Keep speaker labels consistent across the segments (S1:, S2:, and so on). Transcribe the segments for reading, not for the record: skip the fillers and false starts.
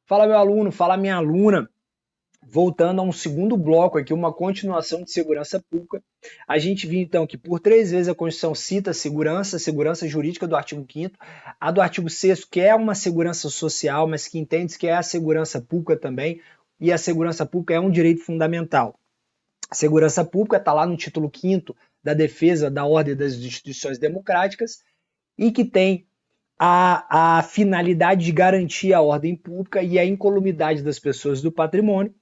S1: Fala meu aluno, fala minha aluna. Voltando a um segundo bloco aqui, uma continuação de segurança pública. A gente viu então que por 3 vezes a Constituição cita segurança jurídica do artigo 5º, a do artigo 6º, que é uma segurança social, mas que entende que é a segurança pública também, e a segurança pública é um direito fundamental. A segurança pública está lá no título 5º da defesa da ordem das instituições democráticas e que tem a finalidade de garantir a ordem pública e a incolumidade das pessoas do patrimônio.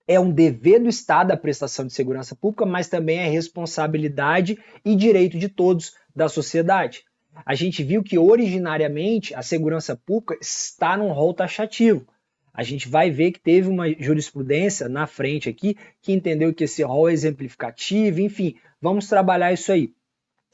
S1: É um dever do Estado a prestação de segurança pública, mas também é responsabilidade e direito de todos da sociedade. A gente viu que originariamente a segurança pública está num rol taxativo. A gente vai ver que teve uma jurisprudência na frente aqui que entendeu que esse rol é exemplificativo, enfim, vamos trabalhar isso aí.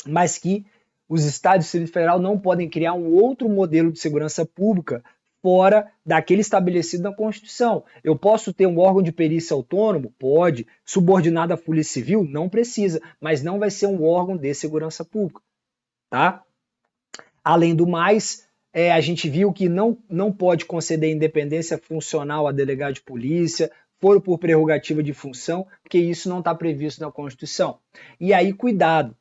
S1: Mas que os estados e o Distrito Federal não podem criar um outro modelo de segurança pública fora daquele estabelecido na Constituição. Eu posso ter um órgão de perícia autônomo? Pode. Subordinado à Polícia Civil? Não precisa, mas não vai ser um órgão de segurança pública. Tá? Além do mais, a gente viu que não pode conceder independência funcional a delegado de polícia, foro por prerrogativa de função, porque isso não está previsto na Constituição. E aí, cuidado,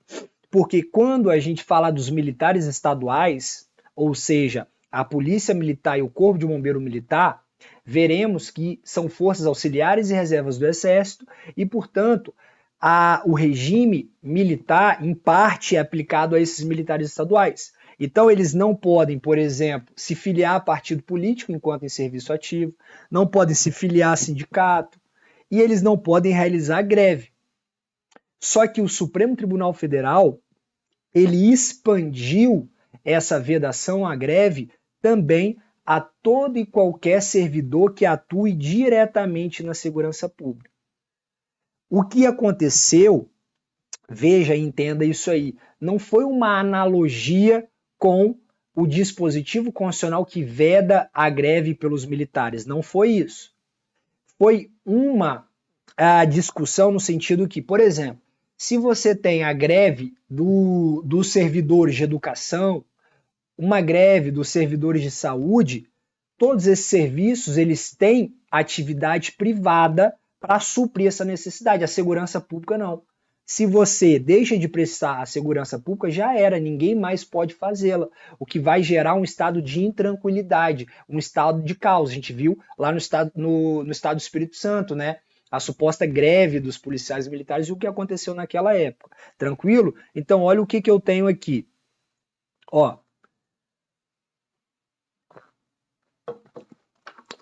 S1: porque quando a gente fala dos militares estaduais, ou seja, a Polícia Militar e o Corpo de Bombeiro Militar, veremos que são forças auxiliares e reservas do Exército e, portanto, o regime militar, em parte, é aplicado a esses militares estaduais. Então, eles não podem, por exemplo, se filiar a partido político enquanto em serviço ativo, não podem se filiar a sindicato e eles não podem realizar greve. Só que o Supremo Tribunal Federal, ele expandiu essa vedação à greve também a todo e qualquer servidor que atue diretamente na segurança pública. O que aconteceu, veja e entenda isso aí, não foi uma analogia com o dispositivo constitucional que veda a greve pelos militares, não foi isso. Foi uma discussão no sentido que, por exemplo, se você tem a greve dos servidores de educação, uma greve dos servidores de saúde, todos esses serviços eles têm atividade privada para suprir essa necessidade. A segurança pública não. Se você deixa de prestar a segurança pública, já era, ninguém mais pode fazê-la, o que vai gerar um estado de intranquilidade, um estado de caos. A gente viu lá no estado do Espírito Santo, né? A suposta greve dos policiais militares e o que aconteceu naquela época. Tranquilo? Então, olha o que eu tenho aqui. Ó,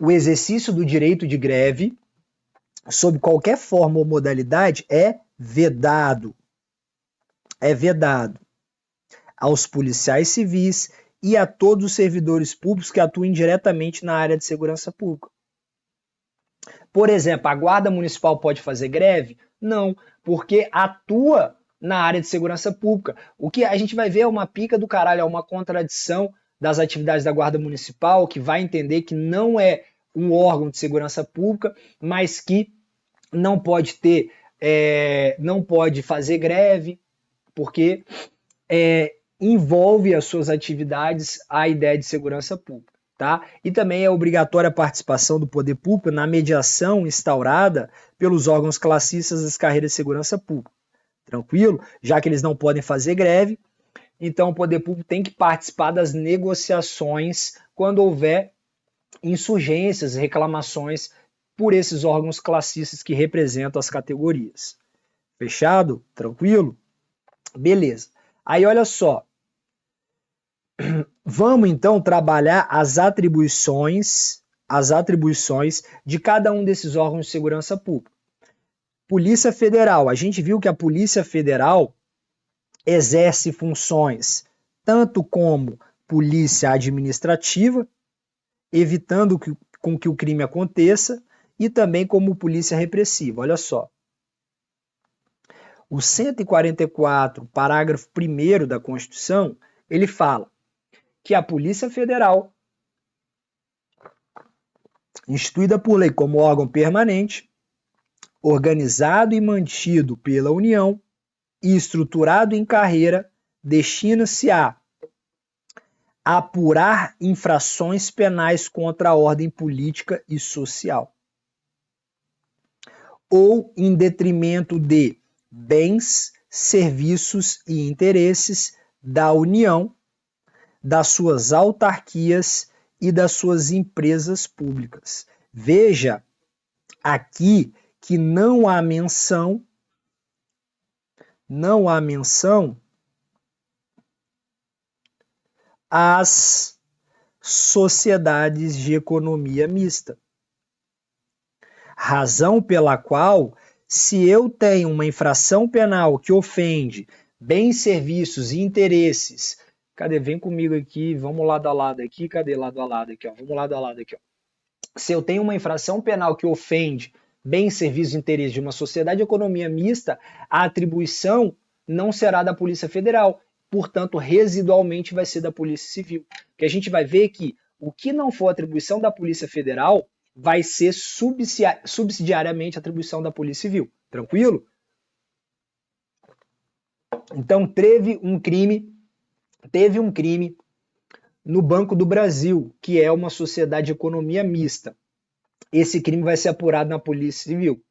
S1: o exercício do direito de greve, sob qualquer forma ou modalidade, é vedado. É vedado aos policiais civis e a todos os servidores públicos que atuem diretamente na área de segurança pública. Por exemplo, a Guarda Municipal pode fazer greve? Não, porque atua na área de segurança pública. O que a gente vai ver é uma pica do caralho, é uma contradição das atividades da Guarda Municipal, que vai entender que não é um órgão de segurança pública, mas que não pode ter, não pode fazer greve, porque envolve as suas atividades a ideia de segurança pública. Tá? E também é obrigatória a participação do poder público na mediação instaurada pelos órgãos classistas das carreiras de segurança pública. Tranquilo? Já que eles não podem fazer greve, então o poder público tem que participar das negociações quando houver insurgências, reclamações por esses órgãos classistas que representam as categorias. Fechado? Tranquilo? Beleza. Aí olha só. Vamos então trabalhar as atribuições de cada um desses órgãos de segurança pública. Polícia Federal. A gente viu que a Polícia Federal exerce funções tanto como polícia administrativa, evitando com que o crime aconteça, e também como polícia repressiva. Olha só. O 144, parágrafo 1º da Constituição, ele fala que a Polícia Federal instituída por lei como órgão permanente, organizado e mantido pela União e estruturado em carreira, destina-se a apurar infrações penais contra a ordem política e social, ou em detrimento de bens, serviços e interesses da União, das suas autarquias e das suas empresas públicas. Veja aqui que não há menção às sociedades de economia mista. Razão pela qual, se eu tenho uma infração penal que ofende bens, serviços e interesses, cadê? Vem comigo aqui, vamos lado a lado aqui, cadê lado a lado aqui, ó? Vamos lado a lado aqui, ó. Se eu tenho uma infração penal que ofende bens, serviços e interesses de uma sociedade de economia mista, a atribuição não será da Polícia Federal, portanto, residualmente vai ser da Polícia Civil. Porque a gente vai ver que o que não for atribuição da Polícia Federal vai ser subsidiariamente atribuição da Polícia Civil. Tranquilo? Então, teve um crime no Banco do Brasil, que é uma sociedade de economia mista. Esse crime vai ser apurado na Polícia Civil.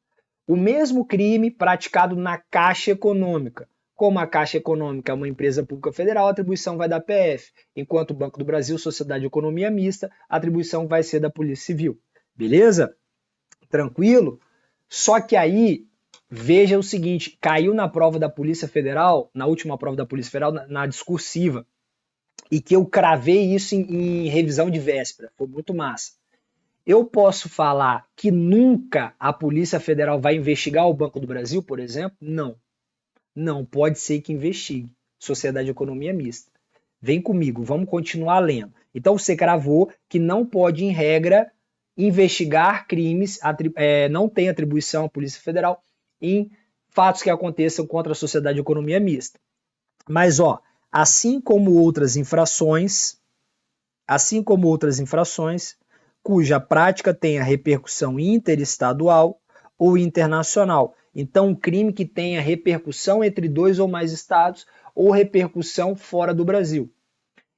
S1: O mesmo crime praticado na Caixa Econômica. Como a Caixa Econômica é uma empresa pública federal, a atribuição vai da PF. Enquanto o Banco do Brasil, sociedade de economia mista, a atribuição vai ser da Polícia Civil. Beleza? Tranquilo? Só que aí, veja o seguinte, caiu na prova da Polícia Federal, na última prova da Polícia Federal, na discursiva, e que eu cravei isso em revisão de véspera. Foi muito massa. Eu posso falar que nunca a Polícia Federal vai investigar o Banco do Brasil, por exemplo? Não. Não, pode ser que investigue. Sociedade de economia mista. Vem comigo, vamos continuar lendo. Então você cravou que não pode, em regra, investigar crimes, não tem atribuição à Polícia Federal em fatos que aconteçam contra a sociedade de economia mista. Mas, ó, assim como outras infrações, cuja prática tenha repercussão interestadual ou internacional. Então, um crime que tenha repercussão entre 2 ou mais estados ou repercussão fora do Brasil.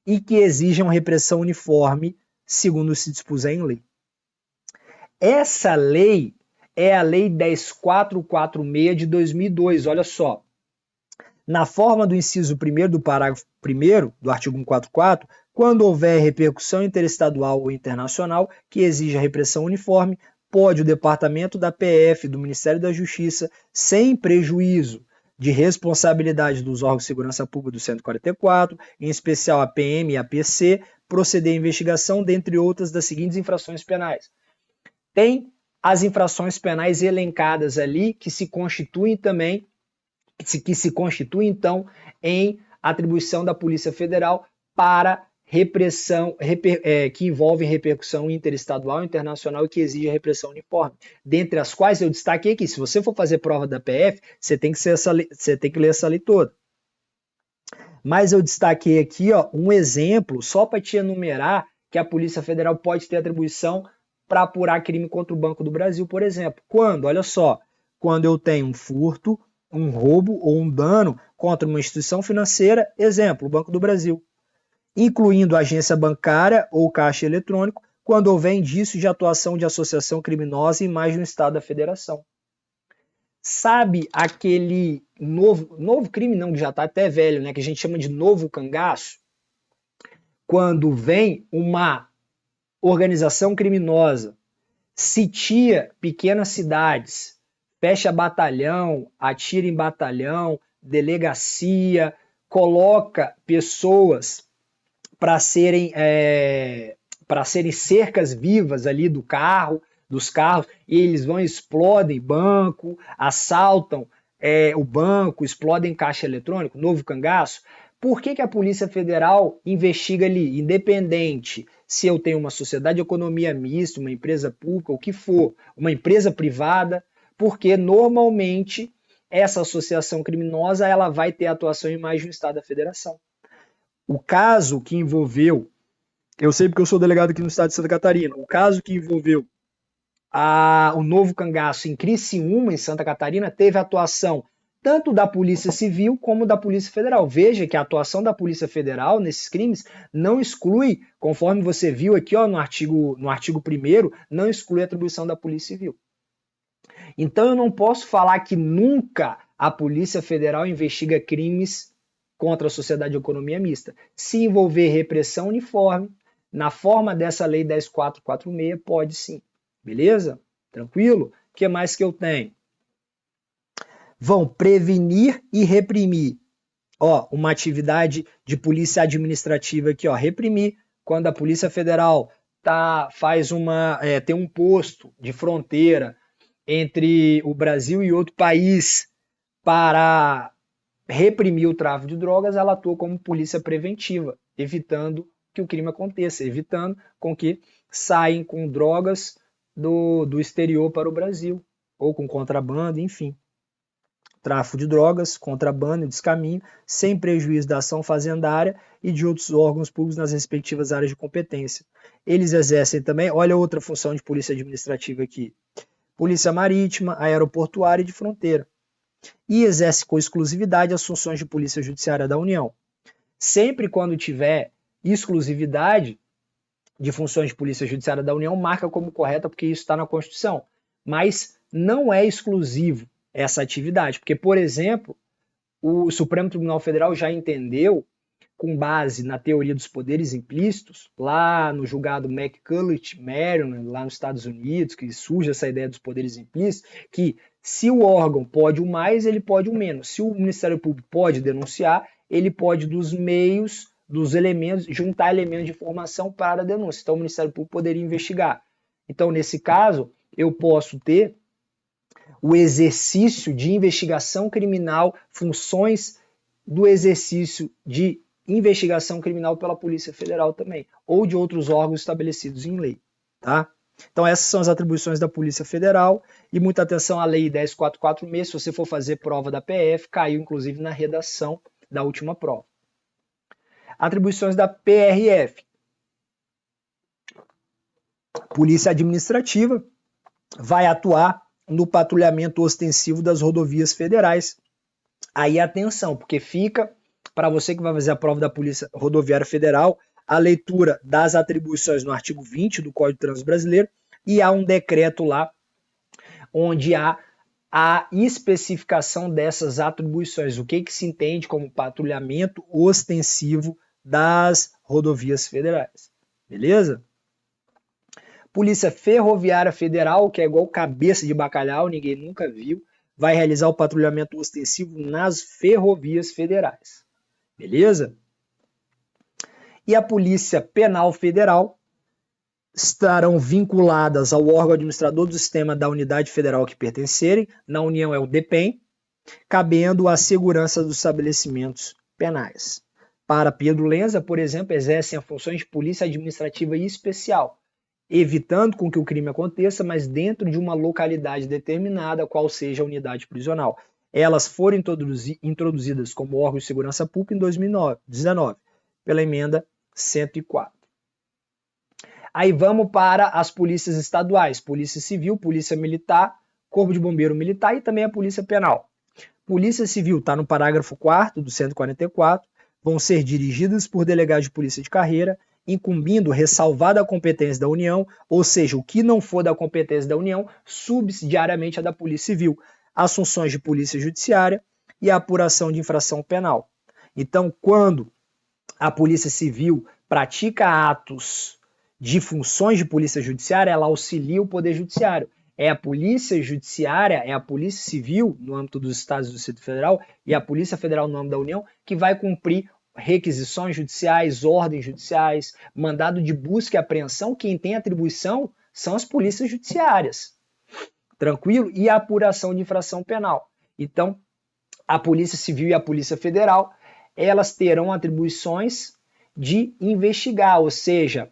S1: E que exijam repressão uniforme, segundo se dispuser em lei. Essa lei é a Lei 10.446 de 2002, olha só. Na forma do inciso 1º do parágrafo 1º do artigo 144, quando houver repercussão interestadual ou internacional que exija repressão uniforme, pode o Departamento da PF do Ministério da Justiça, sem prejuízo de responsabilidade dos órgãos de segurança pública do 144, em especial a PM e a PC, proceder à investigação, dentre outras, das seguintes infrações penais. Tem as infrações penais elencadas ali, que se constituem também, então, em atribuição da Polícia Federal para repressão, que envolvem repercussão interestadual, internacional e que exige repressão uniforme. Dentre as quais eu destaquei que, se você for fazer prova da PF, você tem que ler essa lei toda. Mas eu destaquei aqui, ó, um exemplo, só para te enumerar que a Polícia Federal pode ter atribuição para apurar crime contra o Banco do Brasil, por exemplo. Quando? Olha só, quando eu tenho um furto, um roubo ou um dano contra uma instituição financeira, exemplo, o Banco do Brasil, incluindo agência bancária ou caixa eletrônico, quando houver indício de atuação de associação criminosa em mais de um estado da federação. Sabe aquele novo crime, não, que já está até velho, né, que a gente chama de novo cangaço? Quando vem uma organização criminosa, sitia pequenas cidades, fecha batalhão, atira em batalhão, delegacia, coloca pessoas para serem cercas vivas ali dos carros, e eles vão e explodem banco, assaltam o banco, explodem caixa eletrônico, novo cangaço. Por que a Polícia Federal investiga ali, independente se eu tenho uma sociedade de economia mista, uma empresa pública, o que for, uma empresa privada? Porque normalmente essa associação criminosa ela vai ter atuação em mais de um estado da federação. O caso que envolveu, eu sei porque eu sou delegado aqui no estado de Santa Catarina, o caso que envolveu o Novo Cangaço em Criciúma, em Santa Catarina, teve atuação tanto da Polícia Civil como da Polícia Federal. Veja que a atuação da Polícia Federal nesses crimes não exclui, conforme você viu aqui ó, no artigo 1º, não exclui a atribuição da Polícia Civil. Então eu não posso falar que nunca a Polícia Federal investiga crimes contra a sociedade de economia mista. Se envolver repressão uniforme, na forma dessa lei 10.446, pode sim. Beleza? Tranquilo? O que mais que eu tenho? Vão prevenir e reprimir. Ó, uma atividade de polícia administrativa aqui, ó, reprimir. Quando a Polícia Federal tem um posto de fronteira entre o Brasil e outro país para reprimir o tráfico de drogas, ela atua como polícia preventiva, evitando que o crime aconteça, evitando com que saiam com drogas do exterior para o Brasil, ou com contrabando, enfim. Tráfico de drogas, contrabando e descaminho, sem prejuízo da ação fazendária e de outros órgãos públicos nas respectivas áreas de competência. Eles exercem também, olha outra função de polícia administrativa aqui, polícia marítima, aeroportuária e de fronteira. E exerce com exclusividade as funções de polícia judiciária da União. Sempre quando tiver exclusividade de funções de polícia judiciária da União, marca como correta, porque isso está na Constituição. Mas não é exclusivo essa atividade, porque, por exemplo, o Supremo Tribunal Federal já entendeu, com base na teoria dos poderes implícitos, lá no julgado McCulloch, Maryland, lá nos Estados Unidos, que surge essa ideia dos poderes implícitos, que se o órgão pode o mais, ele pode o menos. Se o Ministério Público pode denunciar, ele pode, dos meios, dos elementos, juntar elementos de informação para a denúncia. Então, o Ministério Público poderia investigar. Então, nesse caso, eu posso ter o exercício de investigação criminal, funções do exercício de investigação criminal pela Polícia Federal também, ou de outros órgãos estabelecidos em lei, tá? Então essas são as atribuições da Polícia Federal, e muita atenção à Lei 10.446, se você for fazer prova da PF, caiu inclusive na redação da última prova. Atribuições da PRF. Polícia Administrativa vai atuar no patrulhamento ostensivo das rodovias federais. Aí atenção, porque fica, para você que vai fazer a prova da Polícia Rodoviária Federal, a leitura das atribuições no artigo 20 do Código de Trânsito Brasileiro, e há um decreto lá onde há a especificação dessas atribuições, o que se entende como patrulhamento ostensivo das rodovias federais. Beleza? Polícia Ferroviária Federal, que é igual cabeça de bacalhau, ninguém nunca viu, vai realizar o patrulhamento ostensivo nas ferrovias federais. Beleza? E a Polícia Penal Federal estarão vinculadas ao órgão administrador do sistema da unidade federal que pertencerem, na União é o DEPEN, cabendo a segurança dos estabelecimentos penais. Para Pedro Lenza, por exemplo, exercem a função de polícia administrativa especial, evitando com que o crime aconteça, mas dentro de uma localidade determinada, qual seja a unidade prisional. Elas foram introduzidas como órgão de segurança pública em 2019, pela emenda 104. Aí vamos para as polícias estaduais, Polícia Civil, Polícia Militar, Corpo de Bombeiro Militar e também a Polícia Penal. Polícia Civil está no parágrafo 4º do 144, vão ser dirigidas por delegados de polícia de carreira, incumbindo ressalvada a competência da União, ou seja, o que não for da competência da União, subsidiariamente a da Polícia Civil, as funções de polícia judiciária e a apuração de infração penal. Então, quando a Polícia Civil pratica atos de funções de polícia judiciária, ela auxilia o Poder Judiciário. É a Polícia Judiciária, é a Polícia Civil, no âmbito dos Estados do Distrito Federal, e a Polícia Federal, no âmbito da União, que vai cumprir requisições judiciais, ordens judiciais, mandado de busca e apreensão. Quem tem atribuição são as polícias judiciárias. Tranquilo? E a apuração de infração penal. Então, a Polícia Civil e a Polícia Federal, elas terão atribuições de investigar, ou seja,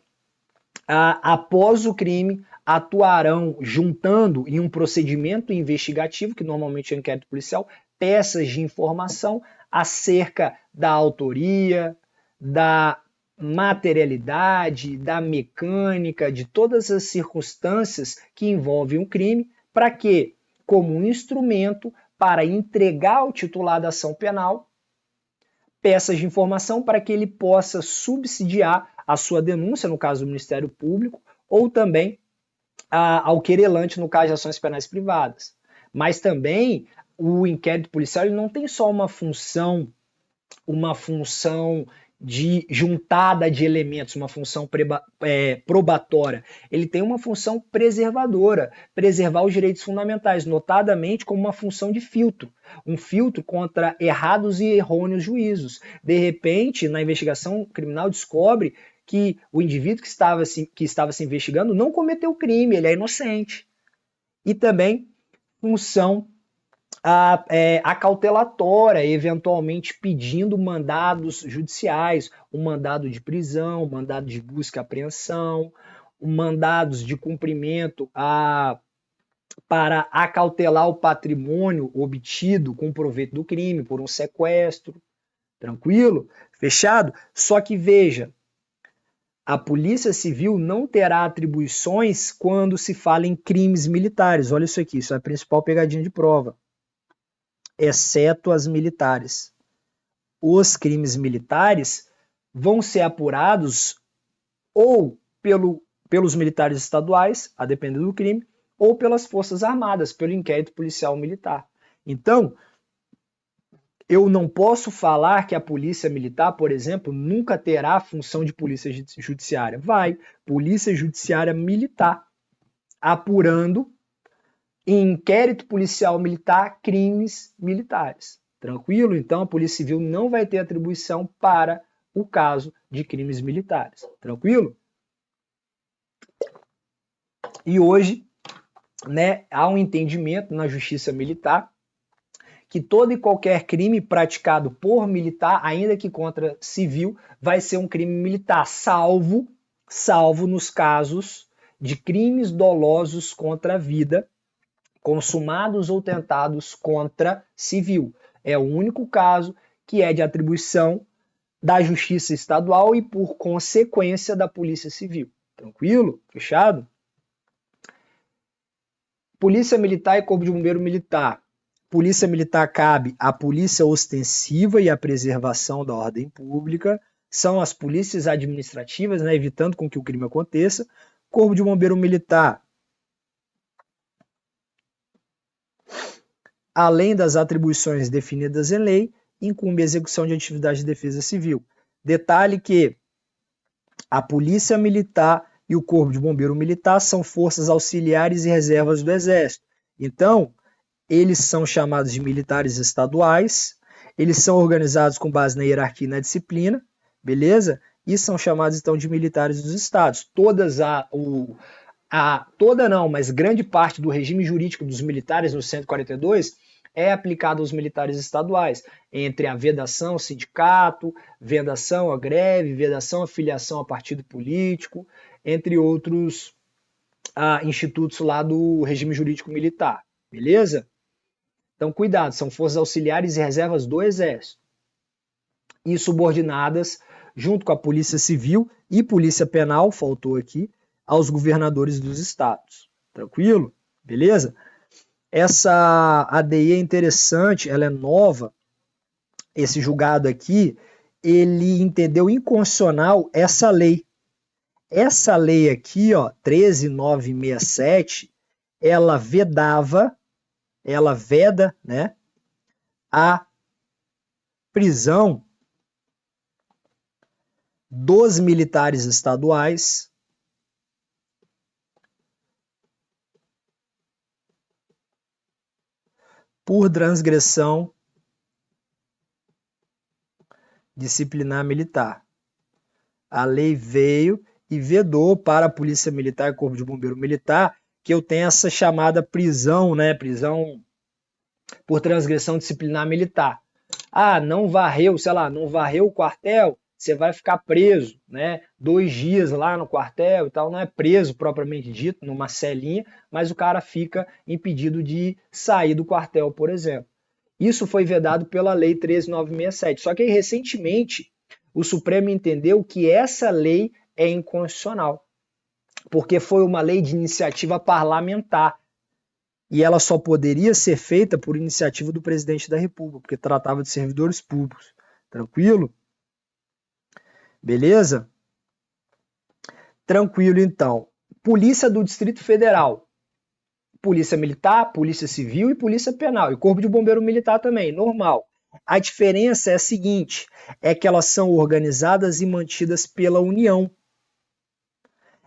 S1: após o crime, atuarão juntando em um procedimento investigativo, que normalmente é um inquérito policial, peças de informação acerca da autoria, da materialidade, da mecânica, de todas as circunstâncias que envolvem o crime, para quê? Como um instrumento para entregar ao titular da ação penal peças de informação para que ele possa subsidiar a sua denúncia, no caso do Ministério Público, ou também ao querelante, no caso de ações penais privadas. Mas também o inquérito policial ele não tem só uma função de juntada de elementos, uma função probatória. Ele tem uma função preservadora, preservar os direitos fundamentais, notadamente como uma função de filtro, um filtro contra errados e errôneos juízos. De repente, na investigação criminal, descobre que o indivíduo que estava se investigando não cometeu crime, ele é inocente. E também função acautelatória, eventualmente pedindo mandados judiciais, um mandado de prisão, um mandado de busca e apreensão, mandados de cumprimento para acautelar o patrimônio obtido com proveito do crime, por um sequestro. Tranquilo? Fechado? Só que veja, a Polícia Civil não terá atribuições quando se fala em crimes militares. Olha isso aqui, isso é a principal pegadinha de prova. Exceto as militares. Os crimes militares vão ser apurados ou pelos militares estaduais, a depender do crime, ou pelas Forças Armadas, pelo inquérito policial militar. Então, eu não posso falar que a polícia militar, por exemplo, nunca terá a função de polícia judiciária. Vai, polícia judiciária militar, apurando em inquérito policial militar crimes militares. Tranquilo? Então a Polícia Civil não vai ter atribuição para o caso de crimes militares. Tranquilo? E hoje, né, há um entendimento na Justiça Militar que todo e qualquer crime praticado por militar, ainda que contra civil, vai ser um crime militar, salvo nos casos de crimes dolosos contra a vida, consumados ou tentados contra civil. É o único caso que é de atribuição da Justiça Estadual e, por consequência, da Polícia Civil. Tranquilo? Fechado? Polícia Militar e Corpo de Bombeiro Militar. Polícia Militar cabe à polícia ostensiva e à preservação da ordem pública. São as polícias administrativas, né, evitando com que o crime aconteça. Corpo de Bombeiro Militar, além das atribuições definidas em lei, incumbe a execução de atividades de defesa civil. Detalhe que a Polícia Militar e o Corpo de Bombeiro Militar são forças auxiliares e reservas do Exército. Então, eles são chamados de militares estaduais, eles são organizados com base na hierarquia e na disciplina, beleza? E são chamados, então, de militares dos estados. Mas grande parte do regime jurídico dos militares no 142 é aplicado aos militares estaduais, entre a vedação ao sindicato, vedação à greve, vedação à filiação a partido político, entre outros institutos lá do regime jurídico militar, beleza? Então, cuidado, são forças auxiliares e reservas do Exército. E subordinadas, junto com a Polícia Civil e Polícia Penal, faltou aqui, aos governadores dos estados. Tranquilo? Beleza? Essa ADI é interessante, ela é nova. Esse julgado aqui, ele entendeu inconstitucional essa lei. Essa lei aqui, ó, 13.967, ela veda, né, a prisão dos militares estaduais por transgressão disciplinar militar. A lei veio e vedou para a Polícia Militar e Corpo de Bombeiro Militar que eu tenha essa chamada prisão, né? Prisão por transgressão disciplinar militar. Não varreu, não varreu o quartel, você vai ficar preso, né? 2 dias lá no quartel e tal, não é preso propriamente dito, numa celinha, mas o cara fica impedido de sair do quartel, por exemplo. Isso foi vedado pela Lei 13.967. Só que aí, recentemente, o Supremo entendeu que essa lei é inconstitucional, porque foi uma lei de iniciativa parlamentar e ela só poderia ser feita por iniciativa do presidente da República, porque tratava de servidores públicos. Tranquilo? Beleza? Tranquilo, então. Polícia do Distrito Federal. Polícia Militar, Polícia Civil e Polícia Penal. E Corpo de Bombeiro Militar também, normal. A diferença é a seguinte, é que elas são organizadas e mantidas pela União.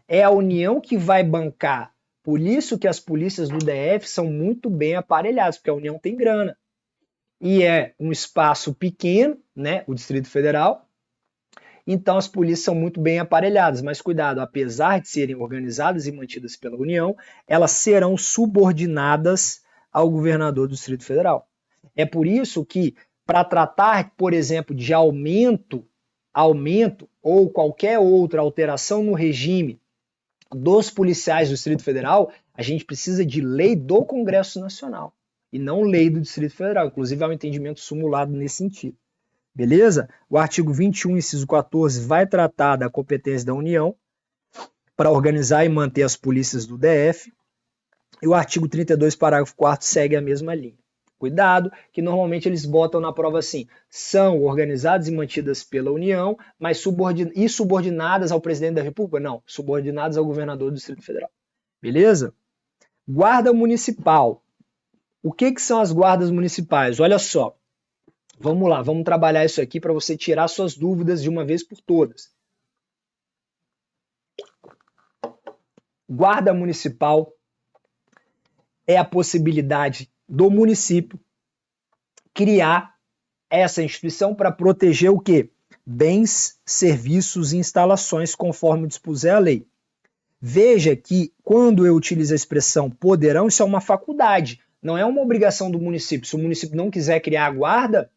S1: É a União que vai bancar. Por isso que as polícias do DF são muito bem aparelhadas, porque a União tem grana. E é um espaço pequeno, né, o Distrito Federal, então as polícias são muito bem aparelhadas, mas cuidado, apesar de serem organizadas e mantidas pela União, elas serão subordinadas ao governador do Distrito Federal. É por isso que, para tratar, por exemplo, de aumento ou qualquer outra alteração no regime dos policiais do Distrito Federal, a gente precisa de lei do Congresso Nacional e não lei do Distrito Federal. Inclusive, há um entendimento sumulado nesse sentido. Beleza? O artigo 21, inciso 14, vai tratar da competência da União para organizar e manter as polícias do DF. E o artigo 32, parágrafo 4, segue a mesma linha. Cuidado, que normalmente eles botam na prova assim, são organizadas e mantidas pela União, mas subordinadas ao presidente da República? Não, subordinadas ao governador do Distrito Federal. Beleza? Guarda Municipal. O que são as guardas municipais? Olha só, vamos lá, vamos trabalhar isso aqui para você tirar suas dúvidas de uma vez por todas. Guarda Municipal é a possibilidade do município criar essa instituição para proteger o quê? Bens, serviços e instalações conforme dispuser a lei. Veja que quando eu utilizo a expressão poderão, isso é uma faculdade, não é uma obrigação do município. Se o município não quiser criar a guarda,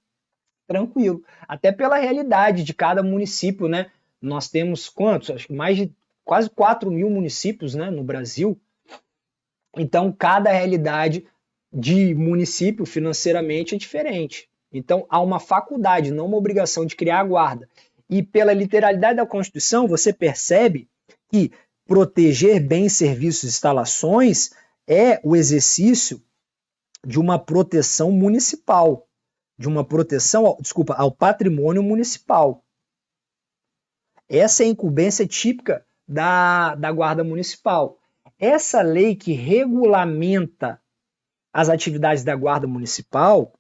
S1: tranquilo. Até pela realidade de cada município, né? Nós temos quantos? Acho que mais de quase 4 mil municípios, né, no Brasil. Então, cada realidade de município financeiramente é diferente. Então, há uma faculdade, não uma obrigação de criar a guarda. E pela literalidade da Constituição, você percebe que proteger bens, serviços e instalações é o exercício de uma proteção municipal, de uma proteção, ao patrimônio municipal. Essa é a incumbência típica da Guarda Municipal. Essa lei que regulamenta as atividades da Guarda Municipal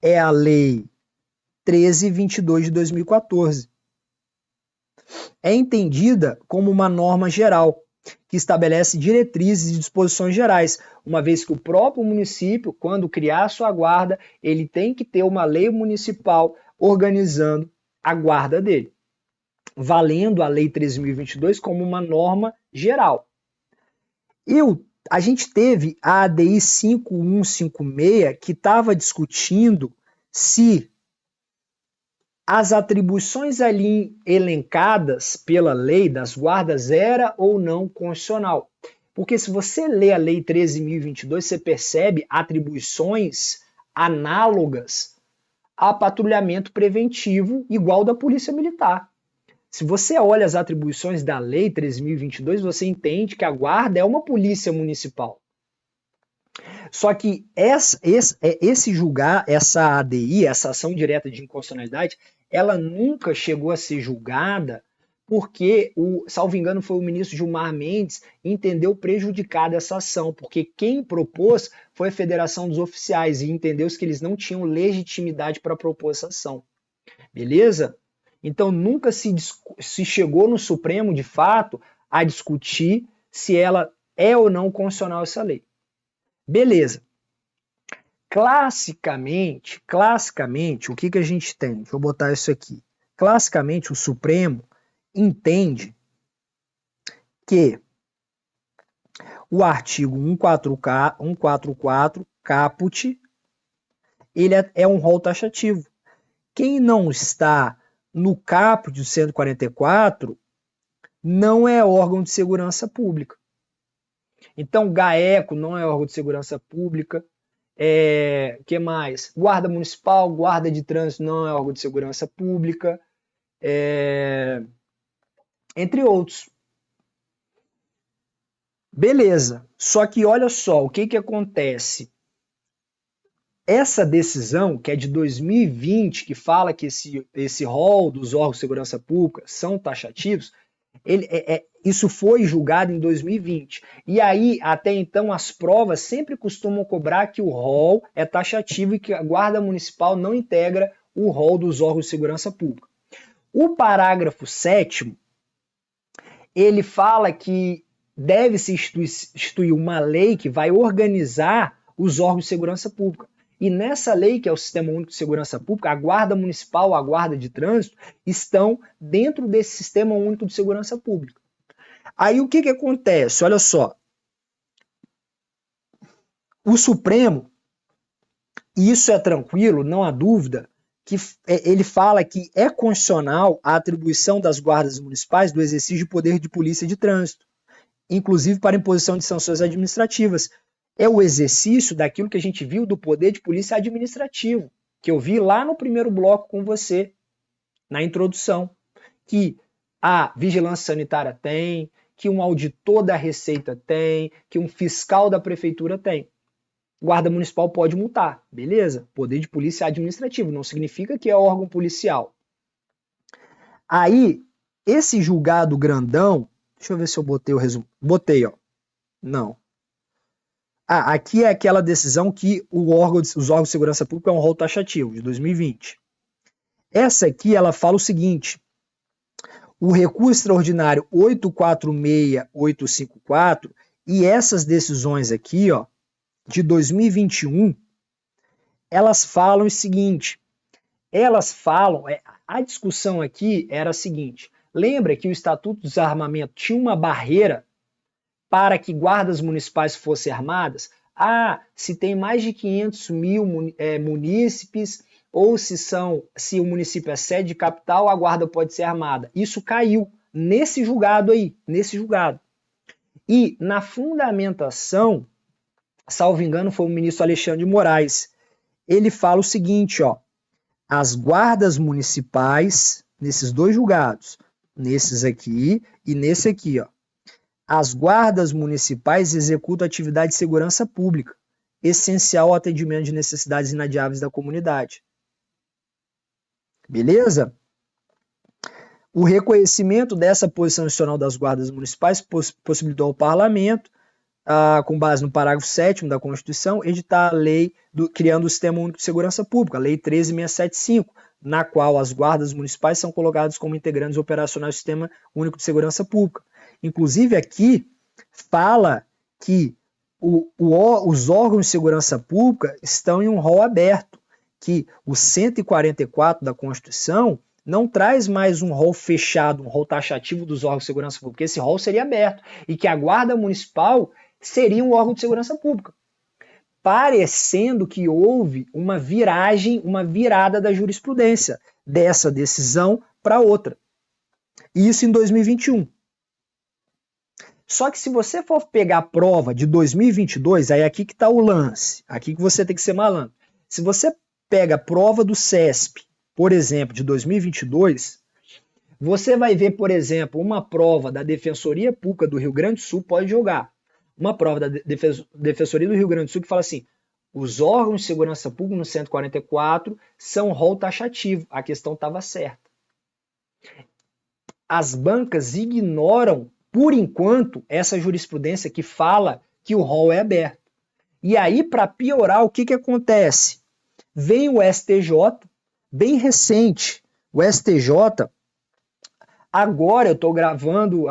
S1: é a Lei 1322 de 2014. É entendida como uma norma geral, que estabelece diretrizes e disposições gerais, uma vez que o próprio município, quando criar sua guarda, ele tem que ter uma lei municipal organizando a guarda dele, valendo a Lei 13.022 como uma norma geral. A gente teve a ADI 5156 que estava discutindo se as atribuições ali elencadas pela lei das guardas era ou não constitucional. Porque se você lê a Lei 13.022, você percebe atribuições análogas a patrulhamento preventivo igual da Polícia Militar. Se você olha as atribuições da Lei 13.022, você entende que a guarda é uma polícia municipal. Só que essa ADI, essa ação direta de inconstitucionalidade, ela nunca chegou a ser julgada porque, salvo engano, foi o ministro Gilmar Mendes entendeu prejudicada essa ação, porque quem propôs foi a Federação dos Oficiais e entendeu que eles não tinham legitimidade para propor essa ação. Beleza? Então nunca se chegou no Supremo, de fato, a discutir se ela é ou não constitucional essa lei. Beleza. Classicamente, o que a gente tem? Deixa eu botar isso aqui. Classicamente, o Supremo entende que o artigo 144 caput, ele é um rol taxativo. Quem não está no caput do 144 não é órgão de segurança pública. Então, GAECO não é órgão de segurança pública. Que mais? Guarda Municipal, Guarda de Trânsito não é órgão de segurança pública. entre outros. Beleza, só que olha só, o que acontece? Essa decisão, que é de 2020, que fala que esse rol dos órgãos de segurança pública são taxativos, isso foi julgado em 2020. E aí, até então, as provas sempre costumam cobrar que o rol é taxativo e que a Guarda Municipal não integra o rol dos órgãos de segurança pública. O parágrafo 7º, ele fala que deve-se instituir uma lei que vai organizar os órgãos de segurança pública. E nessa lei, que é o Sistema Único de Segurança Pública, a Guarda Municipal, a Guarda de Trânsito, estão dentro desse Sistema Único de Segurança Pública. Aí o que acontece? Olha só. O Supremo, e isso é tranquilo, não há dúvida, que ele fala que é constitucional a atribuição das guardas municipais do exercício de poder de polícia de trânsito, inclusive para imposição de sanções administrativas. É o exercício daquilo que a gente viu do poder de polícia administrativo, que eu vi lá no primeiro bloco com você, na introdução, que a vigilância sanitária tem, que um auditor da Receita tem, que um fiscal da prefeitura tem. Guarda Municipal pode multar, beleza? Poder de polícia administrativo, não significa que é órgão policial. Aí, esse julgado grandão, deixa eu ver se eu botei o resumo. Botei, ó. Não. Aqui é aquela decisão que os órgãos de segurança pública é um rol taxativo, de 2020. Essa aqui, ela fala o seguinte: o recurso extraordinário 846854 e essas decisões aqui, ó, de 2021, elas falam o seguinte, a discussão aqui era a seguinte: lembra que o Estatuto do Desarmamento tinha uma barreira para que guardas municipais fossem armadas? Se tem mais de 500 mil munícipes, ou se o município é sede de capital, a guarda pode ser armada. Isso caiu nesse julgado aí, E na fundamentação, salvo engano, foi o ministro Alexandre de Moraes. Ele fala o seguinte, ó: as guardas municipais, nesses dois julgados, nesses aqui e nesse aqui, ó, as guardas municipais executam atividade de segurança pública, essencial ao atendimento de necessidades inadiáveis da comunidade. Beleza? O reconhecimento dessa posição institucional das guardas municipais possibilitou ao parlamento, com base no parágrafo 7º da Constituição, editar a lei criando o Sistema Único de Segurança Pública, a Lei 13.675, na qual as guardas municipais são colocadas como integrantes operacionais do Sistema Único de Segurança Pública. Inclusive aqui fala que os órgãos de segurança pública estão em um rol aberto, que o 144 da Constituição não traz mais um rol fechado, um rol taxativo dos órgãos de segurança pública. Esse rol seria aberto e que a Guarda Municipal seria um órgão de segurança pública. Parecendo que houve uma virada da jurisprudência dessa decisão para outra. Isso em 2021. Só que se você for pegar a prova de 2022, aí aqui que está o lance, aqui que você tem que ser malandro. Se você pega a prova do CESP, por exemplo, de 2022, você vai ver, por exemplo, uma prova da Defensoria Pública do Rio Grande do Sul, pode jogar, uma prova da Defensoria do Rio Grande do Sul que fala assim: os órgãos de segurança pública no 144 são rol taxativo. A questão estava certa. As bancas ignoram, por enquanto, essa jurisprudência que fala que o rol é aberto. E aí, para piorar, o que acontece? Vem o STJ, bem recente, o STJ, agora eu estou gravando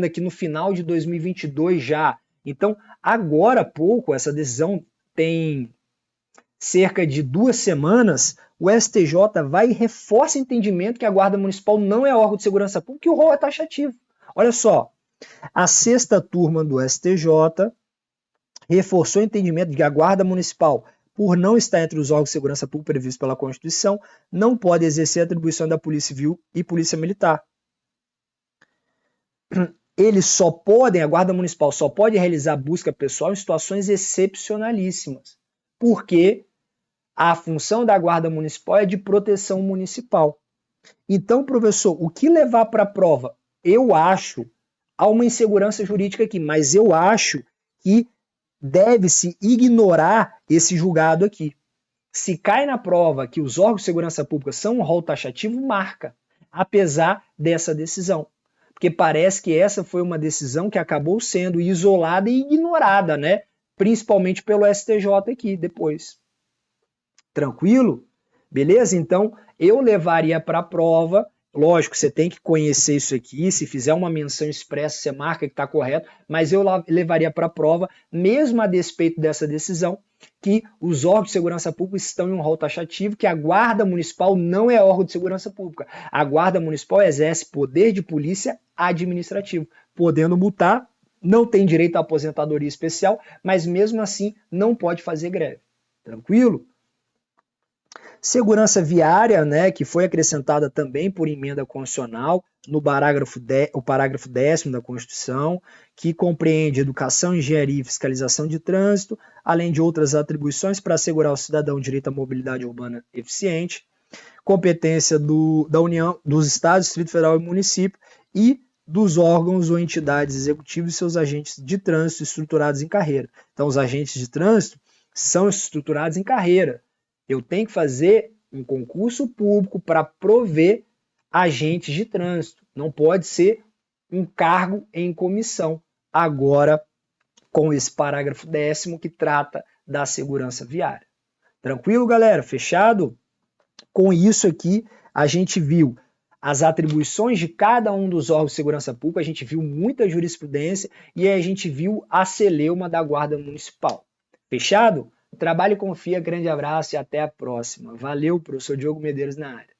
S1: aqui no final de 2022 já. Então, agora há pouco, essa decisão tem cerca de 2 semanas, o STJ vai e reforça o entendimento que a Guarda Municipal não é órgão de segurança pública e o rol é taxativo. Olha só, a 6ª turma do STJ reforçou o entendimento de que a Guarda Municipal, por não estar entre os órgãos de segurança pública previstos pela Constituição, não pode exercer a atribuição da Polícia Civil e Polícia Militar. A Guarda Municipal só pode realizar busca pessoal em situações excepcionalíssimas, porque a função da Guarda Municipal é de proteção municipal. Então, professor, o que levar para a prova? Eu acho, há uma insegurança jurídica aqui, mas eu acho que deve-se ignorar esse julgado aqui. Se cai na prova que os órgãos de segurança pública são um rol taxativo, marca, apesar dessa decisão. Porque parece que essa foi uma decisão que acabou sendo isolada e ignorada, né? Principalmente pelo STJ aqui depois. Tranquilo? Beleza? Então, eu levaria para a prova. Lógico, você tem que conhecer isso aqui. Se fizer uma menção expressa, você marca que está correto. Mas eu levaria para a prova, mesmo a despeito dessa decisão, que os órgãos de segurança pública estão em um rol taxativo, que a Guarda Municipal não é órgão de segurança pública. A Guarda Municipal exerce poder de polícia administrativo, podendo multar, não tem direito à aposentadoria especial, mas mesmo assim não pode fazer greve. Tranquilo? Segurança viária, né, que foi acrescentada também por emenda constitucional no parágrafo 10º da Constituição, que compreende educação, engenharia e fiscalização de trânsito, além de outras atribuições para assegurar ao cidadão o direito à mobilidade urbana eficiente, competência da União, dos Estados, Distrito Federal e município e dos órgãos ou entidades executivas e seus agentes de trânsito estruturados em carreira. Então, os agentes de trânsito são estruturados em carreira. Eu tenho que fazer um concurso público para prover agentes de trânsito. Não pode ser um cargo em comissão. Agora, com esse parágrafo 10º que trata da segurança viária. Tranquilo, galera? Fechado? Com isso aqui, a gente viu as atribuições de cada um dos órgãos de segurança pública, a gente viu muita jurisprudência e a gente viu a celeuma da Guarda Municipal. Fechado? Trabalhe e confia, grande abraço e até a próxima. Valeu, professor Diogo Medeiros na área.